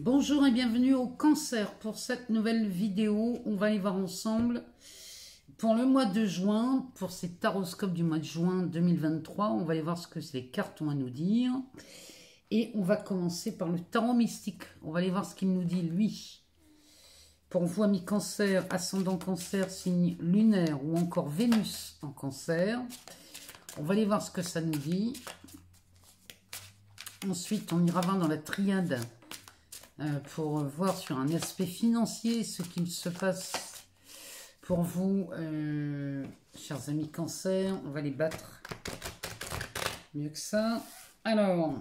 Bonjour et bienvenue au Cancer. Pour cette nouvelle vidéo, on va aller voir ensemble pour le mois de juin, pour ces taroscopes du mois de juin 2023. On va aller voir ce que les cartes ont à nous dire. Et on va commencer par le tarot mystique. On va aller voir ce qu'il nous dit, lui. Pour vous, amis Cancer, ascendant Cancer, signe lunaire ou encore Vénus en Cancer. On va aller voir ce que ça nous dit. Ensuite, on ira voir dans la triade pour voir sur un aspect financier ce qu'il se passe pour vous, chers amis Cancer. On va les battre mieux que ça. Alors,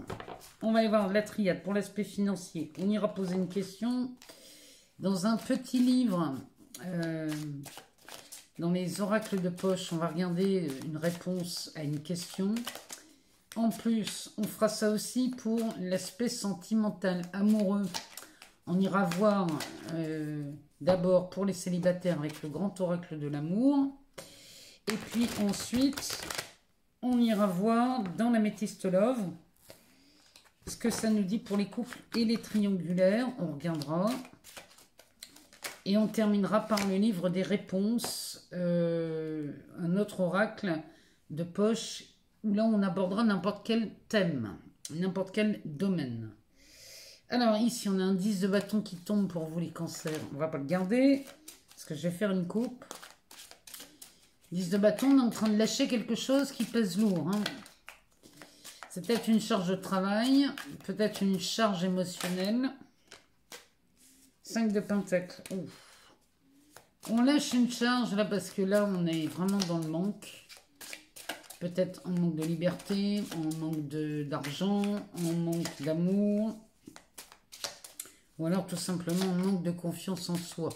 on va aller voir la triade pour l'aspect financier. On ira poser une question dans un petit livre. Dans les oracles de poche, on va regarder une réponse à une question. En plus, on fera ça aussi pour l'aspect sentimental, amoureux. On ira voir d'abord pour les célibataires avec le grand oracle de l'amour. Et puis ensuite, on ira voir dans la Métiste Love ce que ça nous dit pour les couples et les triangulaires. On regardera. Et on terminera par le livre des réponses, un autre oracle de poche, où là on abordera n'importe quel thème, n'importe quel domaine. Alors ici on a un 10 de bâton qui tombe pour vous les cancers. On ne va pas le garder, parce que je vais faire une coupe. 10 de bâton, on est en train de lâcher quelque chose qui pèse lourd. Hein. C'est peut-être une charge de travail, peut-être une charge émotionnelle. 5 de pentacle. Ouf. On lâche une charge là parce que là on est vraiment dans le manque. Peut-être en manque de liberté, en manque d'argent, en manque d'amour. Ou alors tout simplement en manque de confiance en soi.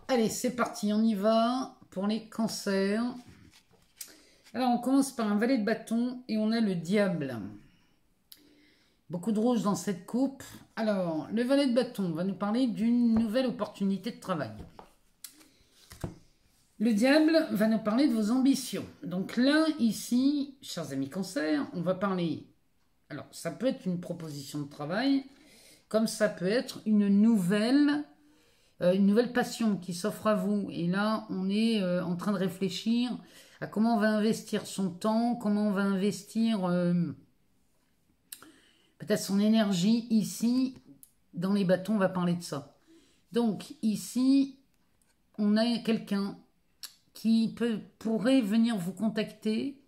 Allez, c'est parti, on y va pour les cancers. Alors on commence par un valet de bâton et on a le diable. Beaucoup de rouge dans cette coupe. Alors, le valet de bâton va nous parler d'une nouvelle opportunité de travail. Le diable va nous parler de vos ambitions. Donc là, ici, chers amis Cancer, on va parler... Alors, ça peut être une proposition de travail, comme ça peut être une nouvelle passion qui s'offre à vous. Et là, on est en train de réfléchir à comment on va investir son temps, comment on va investir... peut-être son énergie ici, dans les bâtons, on va parler de ça. Donc ici, on a quelqu'un qui pourrait venir vous contacter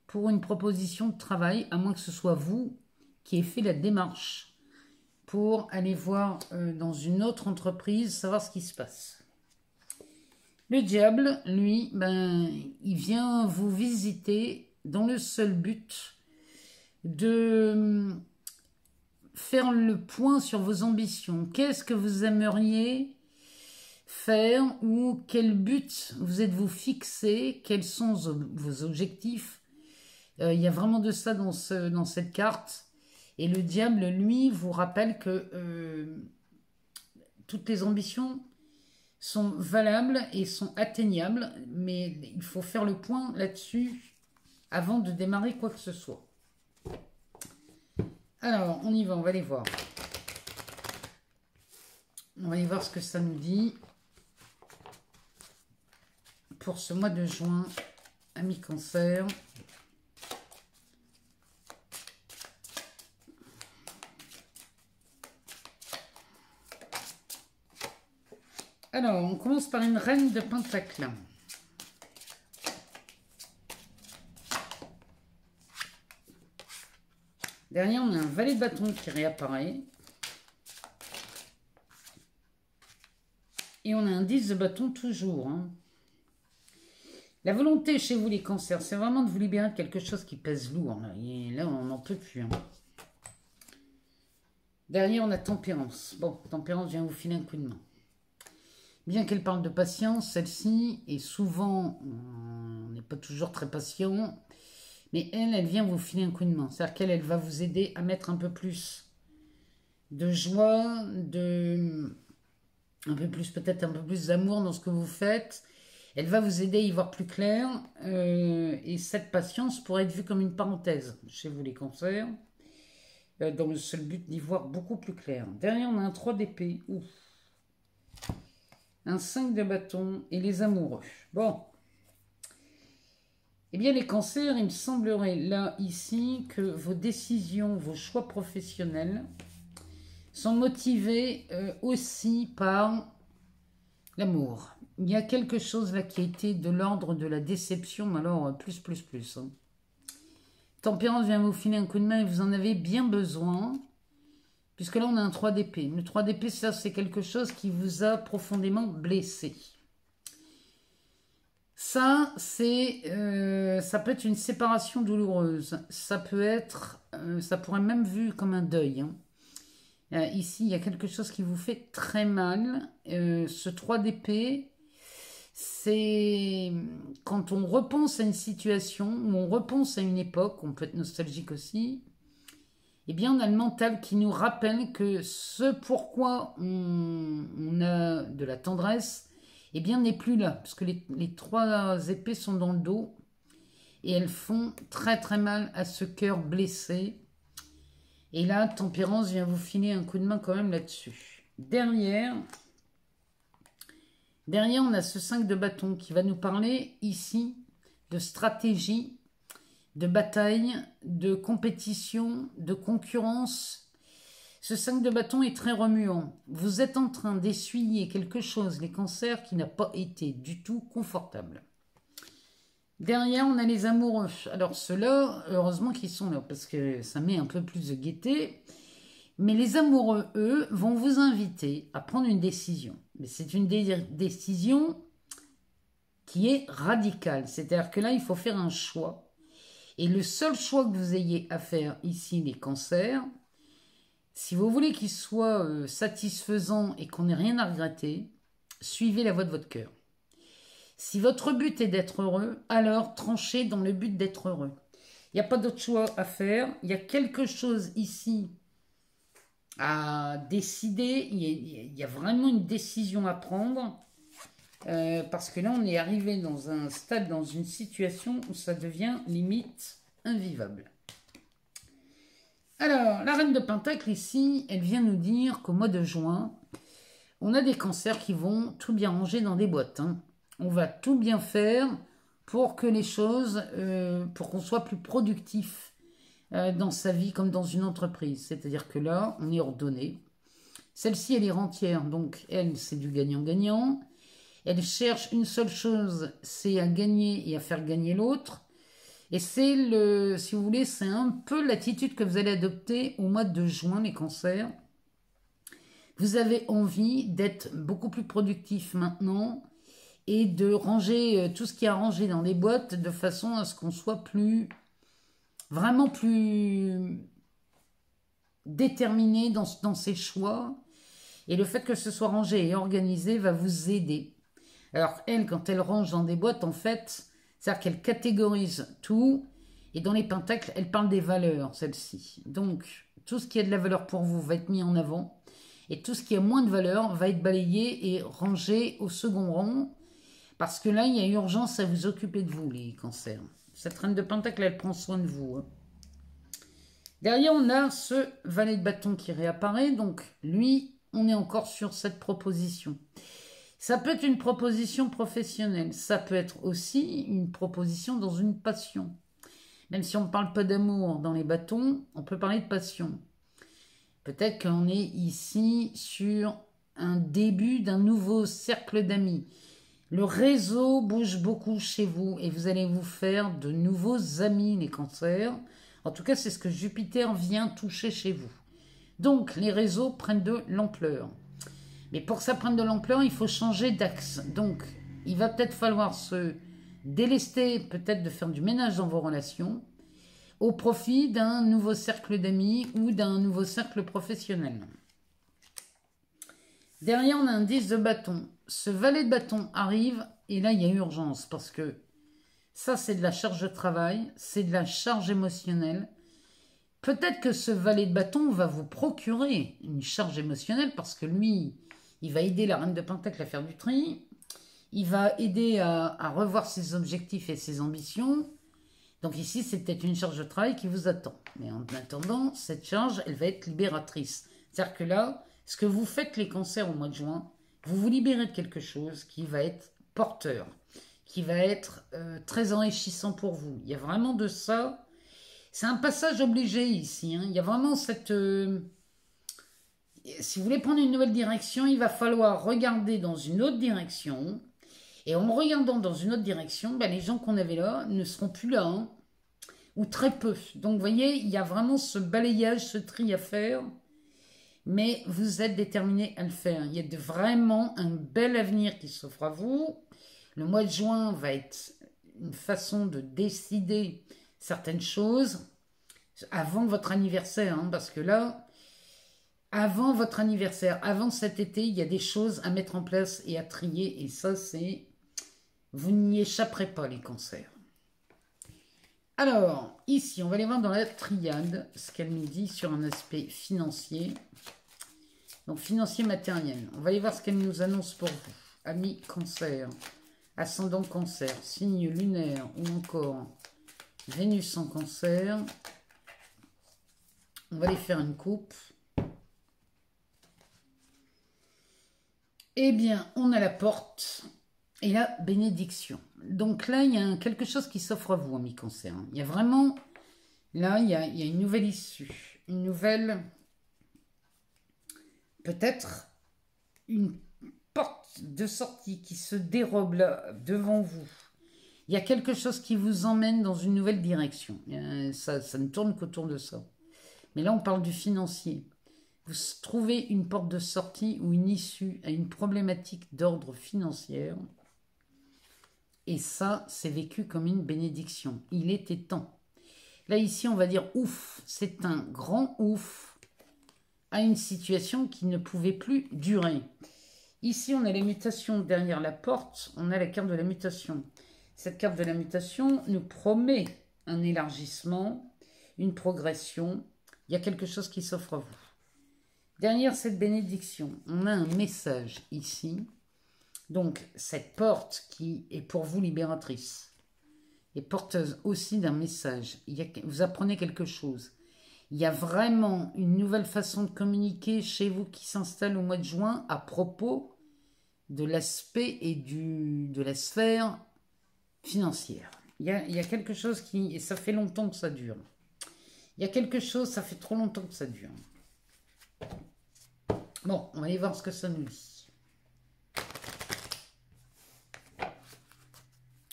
pour une proposition de travail, à moins que ce soit vous qui ayez fait la démarche pour aller voir dans une autre entreprise, savoir ce qui se passe. Le diable, lui, il vient vous visiter dans le seul but de... faire le point sur vos ambitions. Qu'est-ce que vous aimeriez faire ou quel but vous êtes-vous fixé? Quels sont vos objectifs? Il y a vraiment de ça dans cette carte. Et le diable, lui, vous rappelle que toutes les ambitions sont valables et sont atteignables, mais il faut faire le point là-dessus avant de démarrer quoi que ce soit. Alors, on y va, on va aller voir. On va aller voir ce que ça nous dit pour ce mois de juin, amis Cancer. Alors, on commence par une reine de pentacle. Derrière, on a un valet de bâton qui réapparaît. Et on a un 10 de bâton toujours. Hein. La volonté chez vous, les cancers, c'est vraiment de vous libérer de quelque chose qui pèse lourd. Là, et là on n'en peut plus. Hein. Derrière, on a tempérance. Bon, tempérance vient vous filer un coup de main. Bien qu'elle parle de patience, celle-ci, et souvent, on n'est pas toujours très patient... Mais elle vient vous filer un coup de main. C'est-à-dire qu'elle, elle va vous aider à mettre un peu plus de joie, peut-être un peu plus d'amour dans ce que vous faites. Elle va vous aider à y voir plus clair. Et cette patience pourrait être vue comme une parenthèse chez vous les cancers. dans le seul but d'y voir beaucoup plus clair. Derrière, on a un 3 d'épée. Ouf. Un 5 de bâton et les amoureux. Bon. Eh bien, les cancers, il me semblerait là, ici, que vos décisions, vos choix professionnels sont motivés aussi par l'amour. Il y a quelque chose là qui a été de l'ordre de la déception, mais alors plus. Hein. Tempérance vient vous filer un coup de main et vous en avez bien besoin. Puisque là, on a un 3 d'épée. Le 3 d'épée, ça, c'est quelque chose qui vous a profondément blessé. Ça, ça peut être une séparation douloureuse. Ça peut être, ça pourrait même vu comme un deuil. Hein. Ici, il y a quelque chose qui vous fait très mal. Ce 3 d'épée, c'est quand on repense à une situation, ou on repense à une époque, on peut être nostalgique aussi, eh bien, on a le mental qui nous rappelle que ce pourquoi on a de la tendresse, eh bien, n'est plus là. Parce que les 3 épées sont dans le dos et elles font très mal à ce cœur blessé. Et là, Tempérance vient vous filer un coup de main quand même là-dessus. Derrière, on a ce 5 de bâton qui va nous parler ici de stratégie, de bataille, de compétition, de concurrence. Ce 5 de bâton est très remuant. Vous êtes en train d'essuyer quelque chose, les cancers, qui n'a pas été du tout confortable. Derrière, on a les amoureux. Alors ceux-là, heureusement qu'ils sont là, parce que ça met un peu plus de gaieté. Mais les amoureux, eux, vont vous inviter à prendre une décision. Mais c'est une décision qui est radicale. C'est-à-dire que là, il faut faire un choix. Et le seul choix que vous ayez à faire ici, les cancers, si vous voulez qu'il soit satisfaisant et qu'on n'ait rien à regretter, suivez la voie de votre cœur. Si votre but est d'être heureux, alors tranchez dans le but d'être heureux. Il n'y a pas d'autre choix à faire. Il y a quelque chose ici à décider. Il y a vraiment une décision à prendre. Parce que là, on est arrivé dans un stade, dans une situation où ça devient limite invivable. Alors, la reine de Pentacle ici, elle vient nous dire qu'au mois de juin, on a des cancers qui vont tout bien ranger dans des boîtes. Hein. On va tout bien faire pour que les choses, pour qu'on soit plus productif dans sa vie comme dans une entreprise. C'est-à-dire que là, on est ordonné. Celle-ci, elle est rentière, donc elle, c'est du gagnant-gagnant. Elle cherche une seule chose, c'est à gagner et à faire gagner l'autre. Et c'est si vous voulez, c'est un peu l'attitude que vous allez adopter au mois de juin, les cancers. Vous avez envie d'être beaucoup plus productif maintenant et de ranger tout ce qui est rangé dans les boîtes de façon à ce qu'on soit vraiment plus déterminé dans ses choix. Et le fait que ce soit rangé et organisé va vous aider. Alors elle, quand elle range dans des boîtes, en fait, c'est-à-dire qu'elle catégorise tout. Et dans les pentacles, elle parle des valeurs, celle-ci. Donc, tout ce qui a de la valeur pour vous va être mis en avant. Et tout ce qui a moins de valeur va être balayé et rangé au second rang. Parce que là, il y a urgence à vous occuper de vous, les cancers. Cette reine de pentacle, elle prend soin de vous. Hein. Derrière, on a ce valet de bâton qui réapparaît. Donc, lui, on est encore sur cette proposition. Ça peut être une proposition professionnelle. Ça peut être aussi une proposition dans une passion. Même si on ne parle pas d'amour dans les bâtons, on peut parler de passion. Peut-être qu'on est ici sur un début d'un nouveau cercle d'amis. Le réseau bouge beaucoup chez vous et vous allez vous faire de nouveaux amis, les cancers. En tout cas, c'est ce que Jupiter vient toucher chez vous. Donc, les réseaux prennent de l'ampleur. Mais pour que ça prenne de l'ampleur, il faut changer d'axe. Donc, il va peut-être falloir se délester, peut-être de faire du ménage dans vos relations, au profit d'un nouveau cercle d'amis ou d'un nouveau cercle professionnel. Derrière, on a un 10 de bâton. Ce valet de bâton arrive, et là, il y a urgence, parce que ça, c'est de la charge de travail, c'est de la charge émotionnelle. Peut-être que ce valet de bâton va vous procurer une charge émotionnelle, parce que lui, il va aider la reine de pentacle à faire du tri, il va aider à revoir ses objectifs et ses ambitions. Donc ici, c'est peut-être une charge de travail qui vous attend. Mais en attendant, cette charge, elle va être libératrice. C'est-à-dire que là, ce que vous faites les cancers au mois de juin, vous vous libérez de quelque chose qui va être porteur, qui va être très enrichissant pour vous. Il y a vraiment de ça. C'est un passage obligé ici. Hein. Il y a vraiment cette... si vous voulez prendre une nouvelle direction, il va falloir regarder dans une autre direction. Et en regardant dans une autre direction, ben, les gens qu'on avait là ne seront plus là. Hein, ou très peu. Donc, vous voyez, il y a vraiment ce balayage, ce tri à faire. Mais vous êtes déterminé à le faire. Il y a vraiment un bel avenir qui s'offre à vous. Le mois de juin va être une façon de décider certaines choses avant votre anniversaire. Hein, parce que là, avant votre anniversaire, avant cet été, il y a des choses à mettre en place et à trier. Et ça, c'est... Vous n'y échapperez pas, les cancers. Alors, ici, on va aller voir dans la triade ce qu'elle nous dit sur un aspect financier. Donc, financier matériel. On va aller voir ce qu'elle nous annonce pour vous. Amis cancer, ascendant cancer, signe lunaire ou encore Vénus en cancer. On va aller faire une coupe. Eh bien, on a la porte et la bénédiction. Donc là, il y a quelque chose qui s'offre à vous, amis cancer. Il y a vraiment, là, il y a une nouvelle issue. Une nouvelle, peut-être, une porte de sortie qui se dérobe là, devant vous. Il y a quelque chose qui vous emmène dans une nouvelle direction. Ça ne tourne qu'autour de ça. Mais là, on parle du financier. Vous trouvez une porte de sortie ou une issue à une problématique d'ordre financier. Et ça, c'est vécu comme une bénédiction. Il était temps. Là, ici, on va dire ouf. C'est un grand ouf à une situation qui ne pouvait plus durer. Ici, on a les mutations derrière la porte. On a la carte de la mutation. Cette carte de la mutation nous promet un élargissement, une progression. Il y a quelque chose qui s'offre à vous. Derrière cette bénédiction, on a un message ici. Donc, cette porte qui est pour vous libératrice est porteuse aussi d'un message. Vous apprenez quelque chose. Il y a vraiment une nouvelle façon de communiquer chez vous qui s'installe au mois de juin à propos de l'aspect et de la sphère financière. Il y a quelque chose qui... Et ça fait longtemps que ça dure. Il y a quelque chose, ça fait trop longtemps que ça dure. Bon, on va aller voir ce que ça nous dit.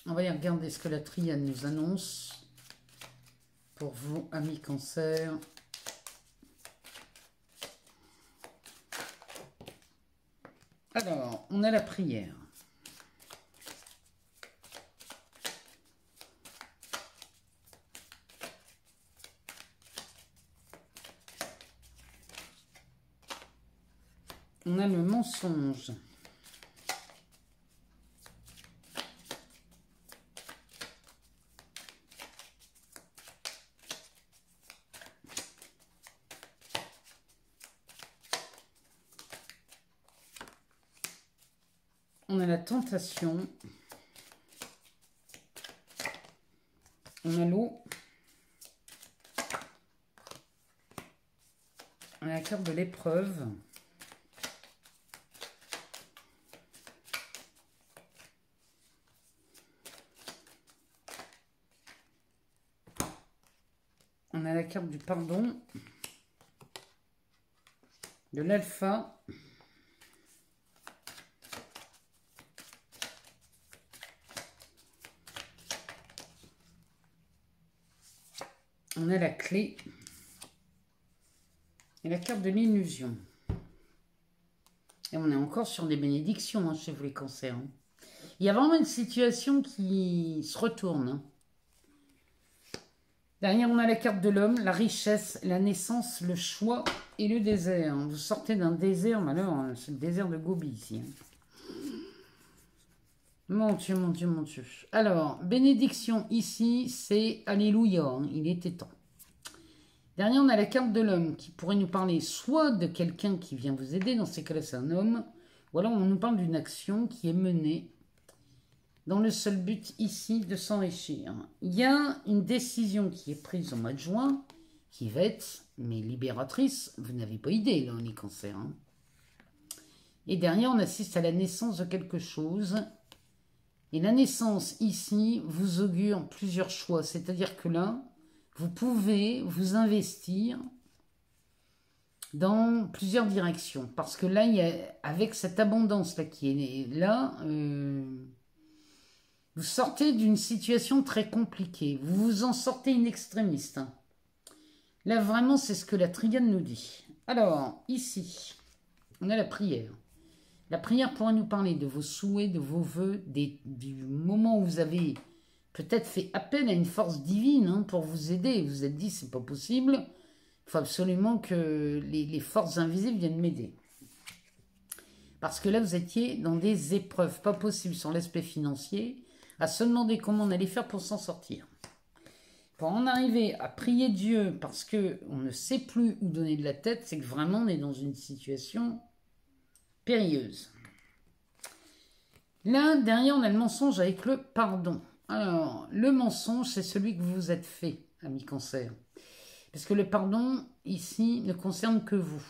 On va aller regarder ce que la triade nous annonce. Pour vous, amis cancer. Alors, on a la prière. On a le mensonge. On a la tentation. On a l'eau. On a la carte de l'épreuve. On a la carte du pardon, de l'alpha, on a la clé et la carte de l'illusion. Et on est encore sur des bénédictions hein, chez vous les cancers. Hein. Il y a vraiment une situation qui se retourne. Hein. Derrière, on a la carte de l'homme, la richesse, la naissance, le choix et le désert. Vous sortez d'un désert, malheureusement, c'est le désert de Gobi ici. Mon Dieu, mon Dieu, mon Dieu. Alors, bénédiction ici, c'est Alléluia, hein, il était temps. Derrière, on a la carte de l'homme qui pourrait nous parler soit de quelqu'un qui vient vous aider, dans ces cas-là, c'est un homme, ou alors on nous parle d'une action qui est menée dans le seul but ici de s'enrichir. Il y a une décision qui est prise au mois de juin, qui va être, mais libératrice, vous n'avez pas idée, là, les cancers. Hein. Et derrière, on assiste à la naissance de quelque chose. Et la naissance, ici, vous augure plusieurs choix. C'est-à-dire que là, vous pouvez vous investir dans plusieurs directions. Parce que là, il y a, avec cette abondance-là qui est là, vous sortez d'une situation très compliquée. Vous vous en sortez in extremis. Hein. Là, vraiment, c'est ce que la triade nous dit. Alors, ici, on a la prière. La prière pourrait nous parler de vos souhaits, de vos vœux, du moment où vous avez peut-être fait appel à une force divine hein, pour vous aider. Vous vous êtes dit, c'est pas possible. Il faut absolument que les forces invisibles viennent m'aider. Parce que là, vous étiez dans des épreuves pas possibles sur l'aspect financier, à se demander comment on allait faire pour s'en sortir. Pour en arriver à prier Dieu parce qu'on ne sait plus où donner de la tête, c'est que vraiment on est dans une situation périlleuse. Là, derrière, on a le mensonge avec le pardon. Alors, le mensonge, c'est celui que vous vous êtes fait, ami cancer. Parce que le pardon, ici, ne concerne que vous.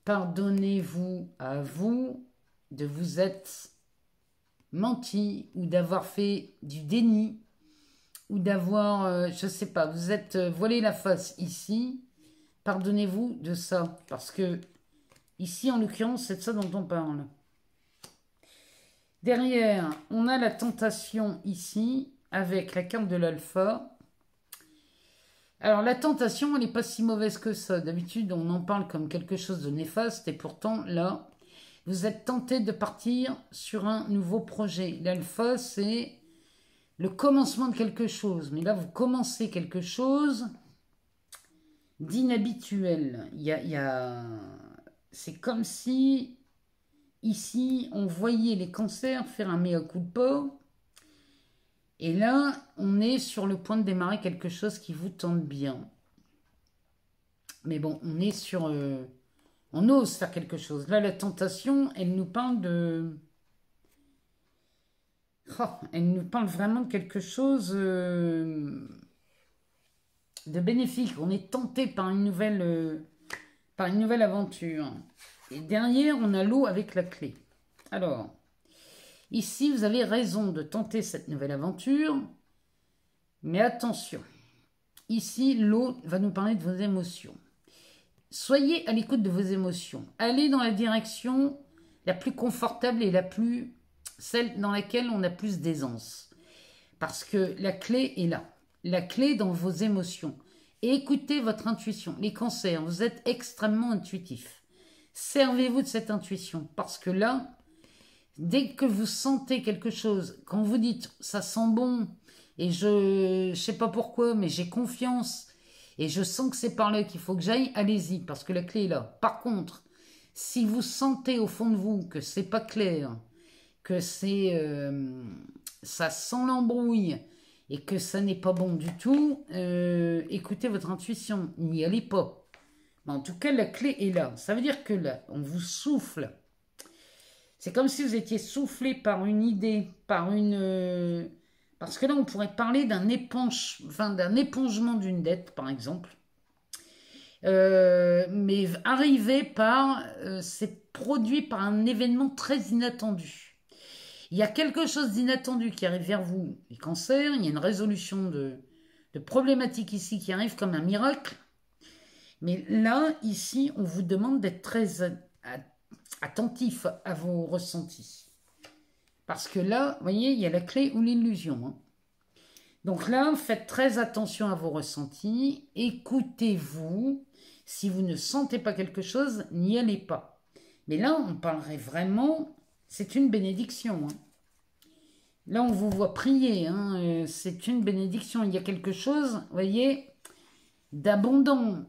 Pardonnez-vous à vous de vous être menti ou d'avoir fait du déni ou d'avoir, je ne sais pas, vous êtes voilé la face ici. Pardonnez-vous de ça. Parce que ici, en l'occurrence, c'est de ça dont on parle. Derrière, on a la tentation ici, avec la carte de l'alpha. Alors, la tentation, elle n'est pas si mauvaise que ça. D'habitude, on en parle comme quelque chose de néfaste. Et pourtant, là, vous êtes tenté de partir sur un nouveau projet. L'alpha, c'est le commencement de quelque chose. Mais là, vous commencez quelque chose d'inhabituel. C'est comme si, ici, on voyait les cancers faire un mea culpa. Et là, on est sur le point de démarrer quelque chose qui vous tente bien. Mais bon, on est sur... on ose faire quelque chose. Là, la tentation, elle nous parle de... Oh, elle nous parle vraiment de quelque chose de bénéfique. On est tenté par une nouvelle aventure. Et derrière, on a l'eau avec la clé. Alors, ici, vous avez raison de tenter cette nouvelle aventure. Mais attention, ici, l'eau va nous parler de vos émotions. Soyez à l'écoute de vos émotions. Allez dans la direction la plus confortable et celle dans laquelle on a plus d'aisance. Parce que la clé est là. La clé est dans vos émotions. Et écoutez votre intuition. Les cancers, vous êtes extrêmement intuitifs. Servez-vous de cette intuition. Parce que là, dès que vous sentez quelque chose, quand vous dites « ça sent bon » et je ne sais pas pourquoi, mais j'ai confiance et je sens que c'est par là qu'il faut que j'aille, allez-y, parce que la clé est là. Par contre, si vous sentez au fond de vous que c'est pas clair, que ça sent l'embrouille et que ça n'est pas bon du tout, écoutez votre intuition, n'y allez pas. Mais en tout cas, la clé est là. Ça veut dire que là, on vous souffle. C'est comme si vous étiez soufflé par une idée, parce que là, on pourrait parler d'un épongement d'une dette, par exemple. Mais c'est produit par un événement très inattendu. Il y a quelque chose d'inattendu qui arrive vers vous, les cancers. Il y a une résolution de problématiques ici qui arrive comme un miracle. Mais là, ici, on vous demande d'être très attentif à vos ressentis. Parce que là, vous voyez, il y a la clé ou l'illusion. Hein. Donc là, faites très attention à vos ressentis. Écoutez-vous. Si vous ne sentez pas quelque chose, n'y allez pas. Mais là, on parlerait vraiment... C'est une bénédiction. Hein. Là, on vous voit prier. Hein. C'est une bénédiction. Il y a quelque chose, vous voyez, d'abondant.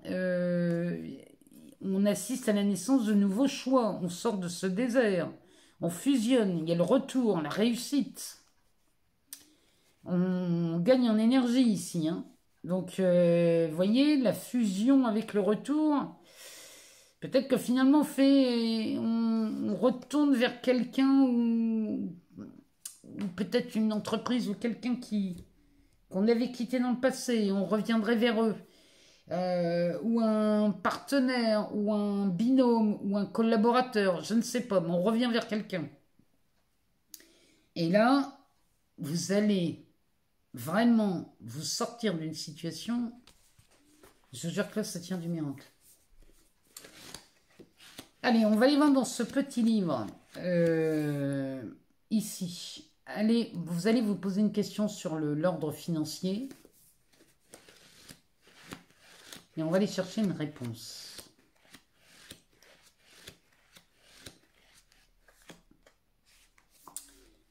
On assiste à la naissance de nouveaux choix. On sort de ce désert. On fusionne. Il y a le retour, la réussite. On gagne en énergie ici. Hein. Donc, vous voyez, la fusion avec le retour... Peut-être que finalement, on retourne vers quelqu'un où ou peut-être une entreprise ou quelqu'un qu'on avait quitté dans le passé, on reviendrait vers eux. Ou un partenaire, ou un binôme, ou un collaborateur, je ne sais pas, mais on revient vers quelqu'un. Et là, vous allez vraiment vous sortir d'une situation. Je vous jure que là, ça tient du miracle. Allez, on va aller voir dans ce petit livre, ici. Allez, vous allez vous poser une question sur l'ordre financier. Et on va aller chercher une réponse.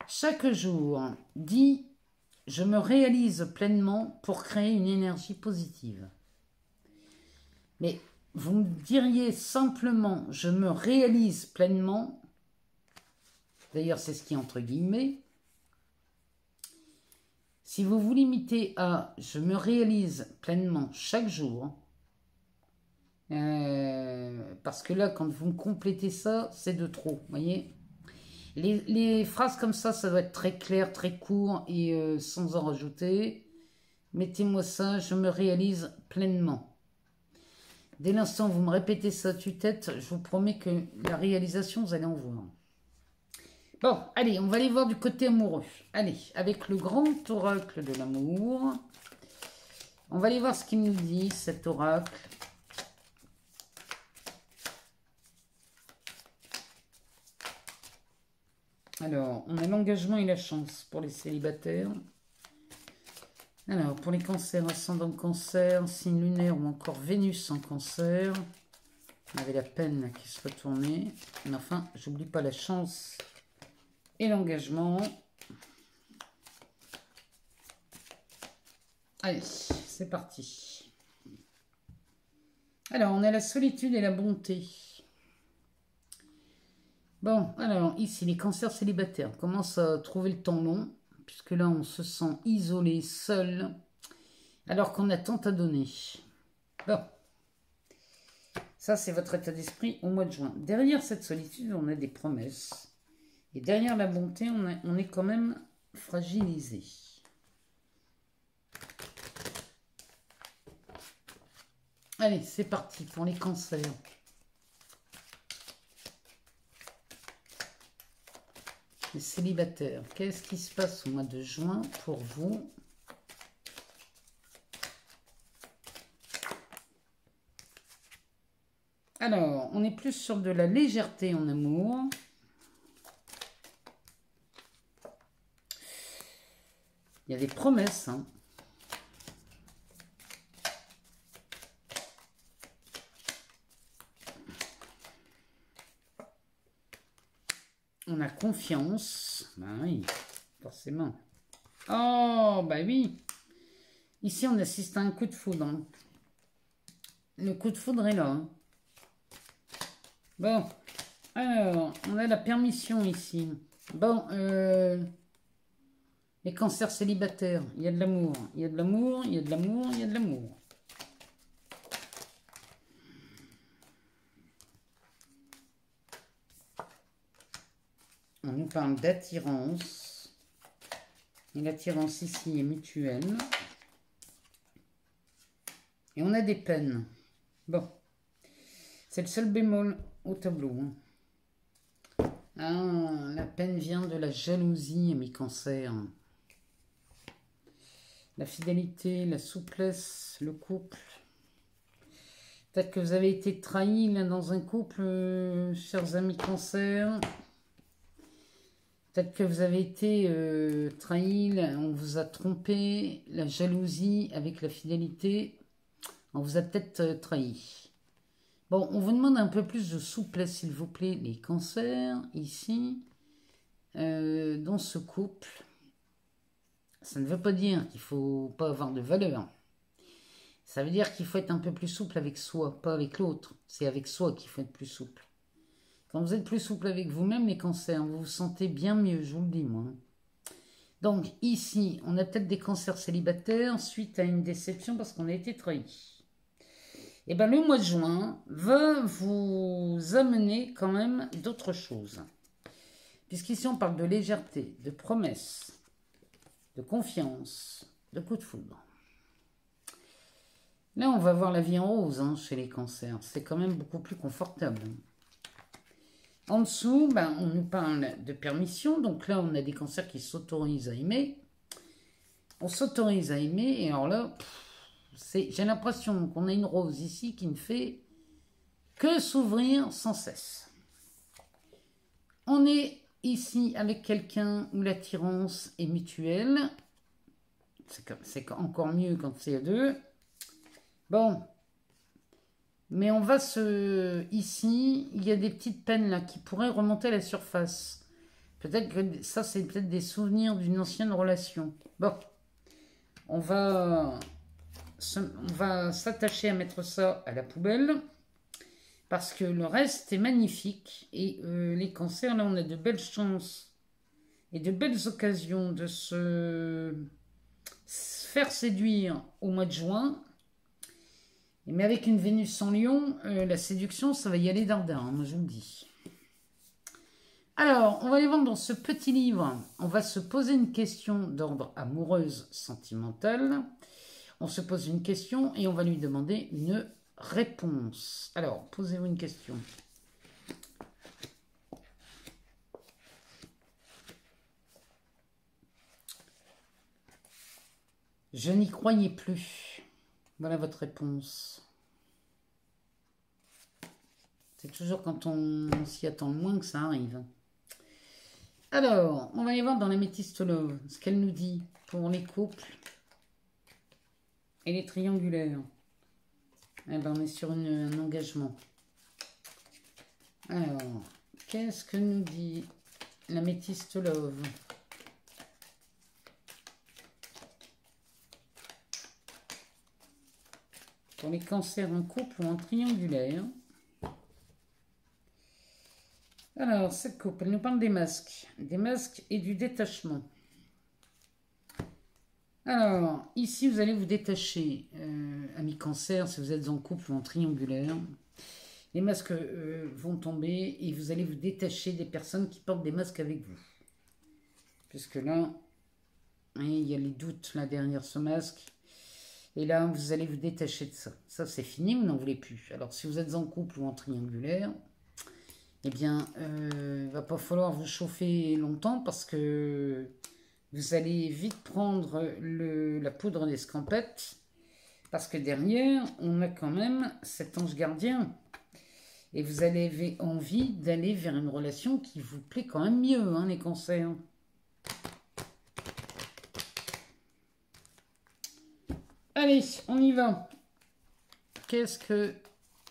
Chaque jour, dis « Je me réalise pleinement pour créer une énergie positive ». Mais vous me diriez simplement « Je me réalise pleinement ». D'ailleurs, c'est ce qui est entre guillemets. Si vous vous limitez à « Je me réalise pleinement chaque jour », parce que là, quand vous me complétez ça, c'est de trop, vous voyez. Les phrases comme ça doit être très clair, très court et sans en rajouter. Mettez-moi ça, je me réalise pleinement. Dès l'instant où vous me répétez ça à tue-tête, je vous promets que la réalisation, vous allez en voir. Bon, allez, on va aller voir du côté amoureux. Allez, avec le grand oracle de l'amour, on va aller voir ce qu'il nous dit, cet oracle. Alors, on a l'engagement et la chance pour les célibataires. Alors, pour les cancers, ascendant cancer, signe lunaire ou encore Vénus en cancer. On avait la peine qui se retournait. Mais enfin, j'oublie pas la chance et l'engagement. Allez, c'est parti. Alors, on a la solitude et la bonté. Bon, alors ici, les cancers célibataires commencent à trouver le temps long, puisque là, on se sent isolé, seul, alors qu'on a tant à donner. Bon, ça, c'est votre état d'esprit au mois de juin. Derrière cette solitude, on a des promesses. Et derrière la bonté, on est quand même fragilisé. Allez, c'est parti pour les cancers. Les célibataires, qu'est-ce qui se passe au mois de juin pour vous? Alors, on est plus sur de la légèreté en amour. Il y a des promesses, hein. On a confiance. Ben oui, forcément. Oh, bah oui. Ici, on assiste à un coup de foudre. Hein. Le coup de foudre est là. Hein. Bon. Alors, on a la permission ici. Bon, les cancers célibataires. Il y a de l'amour. Il y a de l'amour, il y a de l'amour, il y a de l'amour. On nous parle d'attirance. Et l'attirance ici est mutuelle. Et on a des peines. Bon. C'est le seul bémol au tableau. Hein. Ah, la peine vient de la jalousie, mes cancers. La fidélité, la souplesse, le couple. Peut-être que vous avez été trahi là, dans un couple, chers amis cancers. Peut-être que vous avez été trahi, on vous a trompé, la jalousie avec la fidélité, on vous a peut-être trahi. Bon, on vous demande un peu plus de souplesse, s'il vous plaît, les cancers, ici, dans ce couple. Ça ne veut pas dire qu'il ne faut pas avoir de valeur. Ça veut dire qu'il faut être un peu plus souple avec soi, pas avec l'autre. C'est avec soi qu'il faut être plus souple. Quand vous êtes plus souple avec vous-même, les cancers, vous vous sentez bien mieux, je vous le dis, moi. Donc, ici, on a peut-être des cancers célibataires suite à une déception parce qu'on a été trahi. Et bien, le mois de juin va vous amener quand même d'autres choses. Puisqu'ici, on parle de légèreté, de promesse, de confiance, de coup de foudre. Là, on va voir la vie en rose hein, chez les cancers. C'est quand même beaucoup plus confortable. En dessous, ben, on nous parle de permission. Donc là, on a des cancers qui s'autorisent à aimer. On s'autorise à aimer. Et alors là, j'ai l'impression qu'on a une rose ici qui ne fait que s'ouvrir sans cesse. On est ici avec quelqu'un où l'attirance est mutuelle. C'est encore mieux quand c'est à deux. Bon. Mais on va Ici, il y a des petites peines là qui pourraient remonter à la surface. Peut-être que ça, c'est peut-être des souvenirs d'une ancienne relation. Bon. On va s'attacher à mettre ça à la poubelle. Parce que le reste est magnifique. Et les cancers, là, on a de belles chances et de belles occasions de se faire séduire au mois de juin. Mais avec une Vénus en Lion, la séduction, ça va y aller dardin, hein, moi je vous le dis. Alors, on va aller voir dans ce petit livre. On va se poser une question d'ordre amoureuse, sentimentale. On se pose une question et on va lui demander une réponse. Alors, posez-vous une question. Je n'y croyais plus. Voilà votre réponse. C'est toujours quand on s'y attend le moins que ça arrive. Alors, on va aller voir dans l'améthyste love ce qu'elle nous dit pour les couples et les triangulaires. Eh ben, on est sur un engagement. Alors, qu'est-ce que nous dit l'améthyste love? Pour les cancers en couple ou en triangulaire. Alors, cette coupe, elle nous parle des masques et du détachement. Alors, ici, vous allez vous détacher, amis cancer, si vous êtes en couple ou en triangulaire. Les masques vont tomber et vous allez vous détacher des personnes qui portent des masques avec vous. Puisque là, il y a les doutes là derrière ce masque. Et là, vous allez vous détacher de ça. Ça, c'est fini, vous n'en voulez plus. Alors, si vous êtes en couple ou en triangulaire, eh bien, il ne va pas falloir vous chauffer longtemps parce que vous allez vite prendre la poudre d'escampette. Parce que derrière, on a quand même cet ange gardien. Et vous avez envie d'aller vers une relation qui vous plaît quand même mieux, hein, les cancers. Allez, on y va. Qu'est-ce que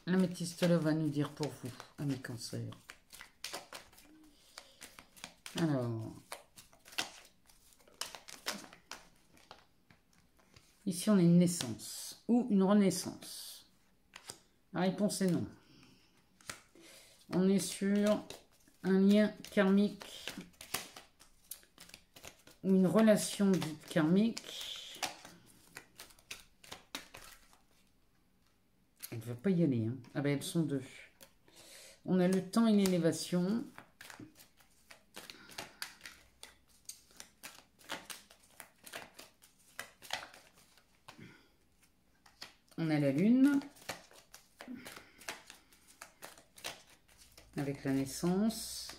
l'améthyste là va nous dire pour vous, amis cancers? Alors, ici on a une naissance ou une renaissance. La réponse est non. On est sur un lien karmique ou une relation dite karmique. Elle ne veut pas y aller. Hein. Ah ben elles sont deux. On a le temps et l'élévation. On a la lune. Avec la naissance.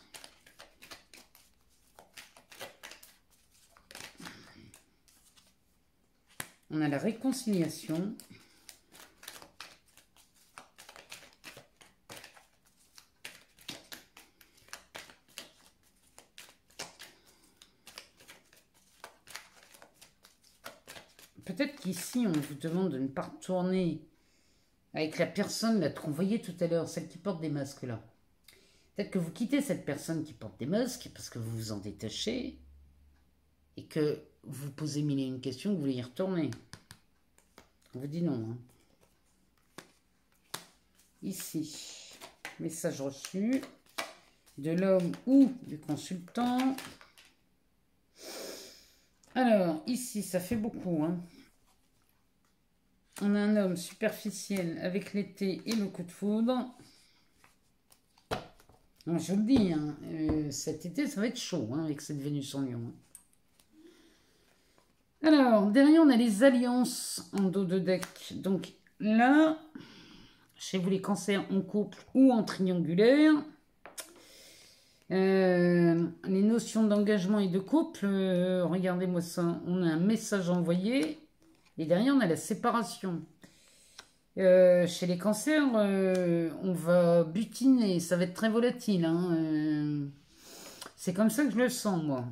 On a la réconciliation. Peut-être qu'ici, on vous demande de ne pas retourner avec la personne là qu'on voyait tout à l'heure, celle qui porte des masques là. Peut-être que vous quittez cette personne qui porte des masques parce que vous vous en détachez et que vous posez mille et une questions, que vous voulez y retourner. On vous dit non. Hein. Ici, message reçu de l'homme ou du consultant. Alors, ici, ça fait beaucoup. Hein. On a un homme superficiel avec l'été et le coup de foudre. Non, je vous le dis, hein, cet été, ça va être chaud hein, avec cette Vénus en Lion. Hein. Alors, derrière, on a les alliances en dos de deck. Donc là, chez vous les cancers en couple ou en triangulaire, les notions d'engagement et de couple, regardez-moi ça, on a un message envoyé et derrière on a la séparation. Chez les cancers, on va butiner, ça va être très volatile. Hein, c'est comme ça que je le sens moi.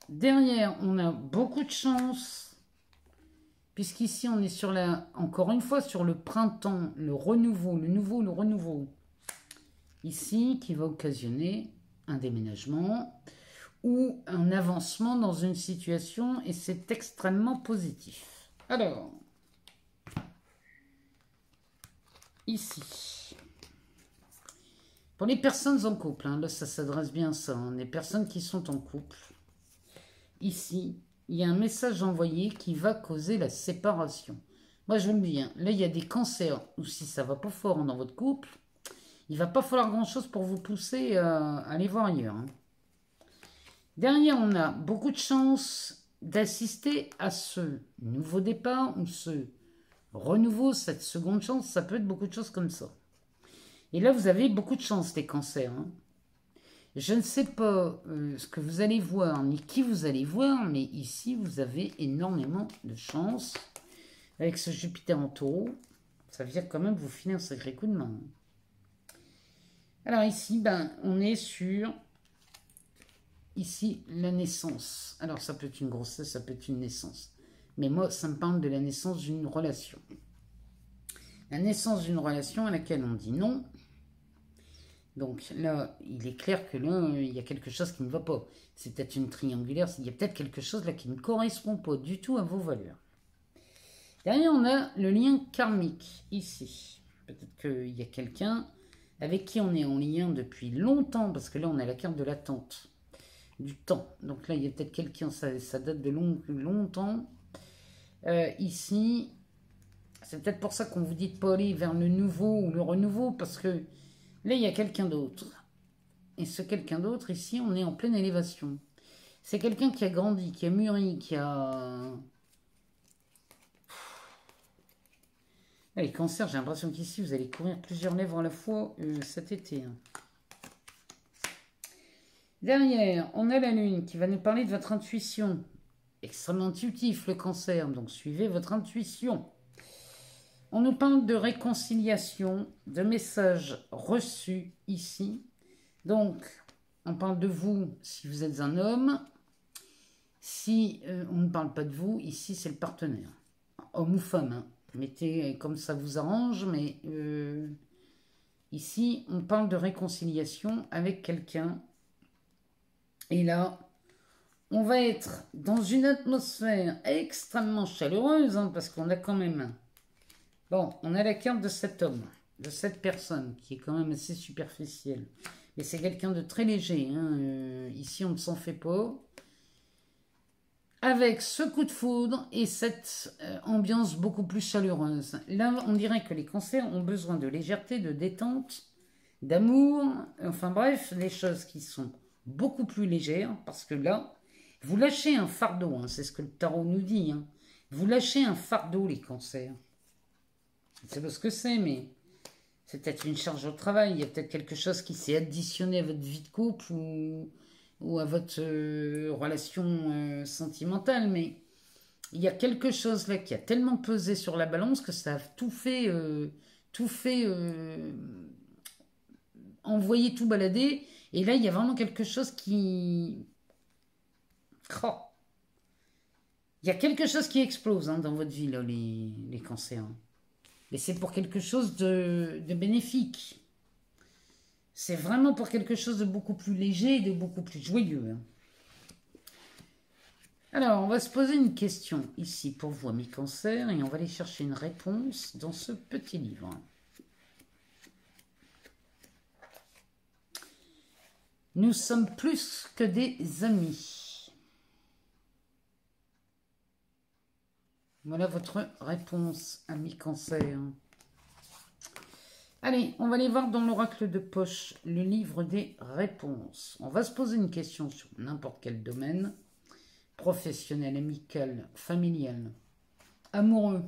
Derrière, on a beaucoup de chance, puisqu'ici on est sur encore une fois sur le printemps, le renouveau, le nouveau, le renouveau. Ici, qui va occasionner un déménagement ou un avancement dans une situation et c'est extrêmement positif. Alors, ici, pour les personnes en couple, hein, là ça s'adresse bien à ça, hein, les personnes qui sont en couple, ici, il y a un message envoyé qui va causer la séparation. Moi je vous le dis, hein, là il y a des cancers, ou si ça va pas fort dans votre couple, il va pas falloir grand chose pour vous pousser à aller voir ailleurs. Hein. Derrière, on a beaucoup de chances d'assister à ce nouveau départ ou ce renouveau, cette seconde chance. Ça peut être beaucoup de choses comme ça. Et là, vous avez beaucoup de chance, les cancers. Hein. Je ne sais pas ce que vous allez voir, ni qui vous allez voir, mais ici, vous avez énormément de chance. Avec ce Jupiter en taureau, ça vient quand même vous filer un sacré coup de main. Alors ici, ben, on est sur... Ici, la naissance. Alors, ça peut être une grossesse, ça peut être une naissance. Mais moi, ça me parle de la naissance d'une relation. La naissance d'une relation à laquelle on dit non. Donc là, il est clair que là, il y a quelque chose qui ne va pas. C'est peut-être une triangulaire, il y a peut-être quelque chose là qui ne correspond pas du tout à vos valeurs. Derrière, on a le lien karmique, ici. Peut-être qu'il y a quelqu'un avec qui on est en lien depuis longtemps, parce que là, on a la carte de l'attente. Du temps. Donc là, il y a peut-être quelqu'un, ça date de longtemps. Ici, c'est peut-être pour ça qu'on vous dit de pas aller vers le nouveau ou le renouveau, parce que là, il y a quelqu'un d'autre. Et ce quelqu'un d'autre, ici, on est en pleine élévation. C'est quelqu'un qui a grandi, qui a mûri, qui a... Les cancers, j'ai l'impression qu'ici, vous allez courir plusieurs lèvres à la fois cet été. Hein. Derrière, on a la lune qui va nous parler de votre intuition. Extrêmement intuitif, le cancer, donc suivez votre intuition. On nous parle de réconciliation, de messages reçus ici. Donc, on parle de vous si vous êtes un homme. Si on ne parle pas de vous, ici c'est le partenaire. Homme ou femme, hein. Mettez comme ça vous arrange, mais ici on parle de réconciliation avec quelqu'un. Et là, on va être dans une atmosphère extrêmement chaleureuse, hein, parce qu'on a quand même... Bon, on a la carte de cet homme, de cette personne, qui est quand même assez superficielle. Mais c'est quelqu'un de très léger. Hein, ici, on ne s'en fait pas. Avec ce coup de foudre et cette ambiance beaucoup plus chaleureuse. Là, on dirait que les cancers ont besoin de légèreté, de détente, d'amour. Enfin bref, les choses qui sont... beaucoup plus légère, parce que là, vous lâchez un fardeau, hein, c'est ce que le tarot nous dit, hein. Vous lâchez un fardeau, les cancers. Je ne sais pas ce que c'est, mais c'est peut-être une charge au travail, il y a peut-être quelque chose qui s'est additionné à votre vie de couple ou à votre relation sentimentale, mais il y a quelque chose là qui a tellement pesé sur la balance que ça a tout fait envoyer, tout balader. Et là, il y a vraiment quelque chose qui... Oh. Il y a quelque chose qui explose hein, dans votre vie, là, les cancers. Mais c'est pour quelque chose de bénéfique. C'est vraiment pour quelque chose de beaucoup plus léger et de beaucoup plus joyeux. Hein. Alors, on va se poser une question ici pour vous, amis cancers, et on va aller chercher une réponse dans ce petit livre. Nous sommes plus que des amis. Voilà votre réponse, ami cancer. Allez, on va aller voir dans l'oracle de poche le livre des réponses. On va se poser une question sur n'importe quel domaine, professionnel, amical, familial, amoureux.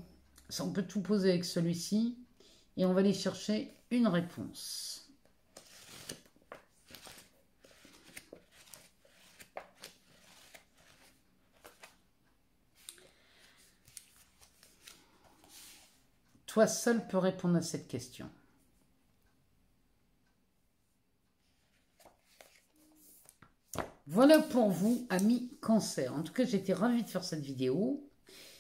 Ça, on peut tout poser avec celui-ci et on va aller chercher une réponse. Toi seul peux répondre à cette question. Voilà pour vous, amis Cancer. En tout cas, j'étais ravie de faire cette vidéo.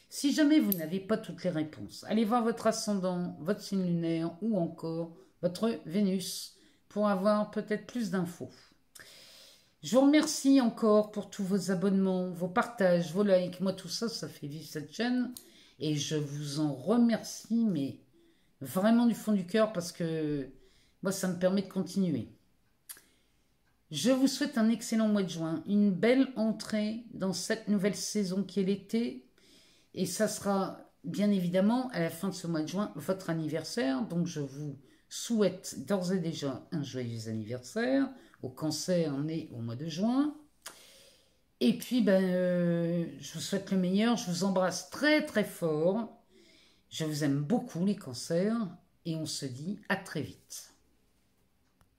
Si jamais vous n'avez pas toutes les réponses, allez voir votre ascendant, votre signe lunaire ou encore votre Vénus pour avoir peut-être plus d'infos. Je vous remercie encore pour tous vos abonnements, vos partages, vos likes. Moi, tout ça, ça fait vivre cette chaîne. Et je vous en remercie, mais vraiment du fond du cœur parce que moi, ça me permet de continuer. Je vous souhaite un excellent mois de juin, une belle entrée dans cette nouvelle saison qui est l'été. Et ça sera bien évidemment à la fin de ce mois de juin votre anniversaire. Donc je vous souhaite d'ores et déjà un joyeux anniversaire au Cancer né au mois de juin. Et puis je vous souhaite le meilleur, je vous embrasse très très fort. Je vous aime beaucoup les Cancers et on se dit à très vite.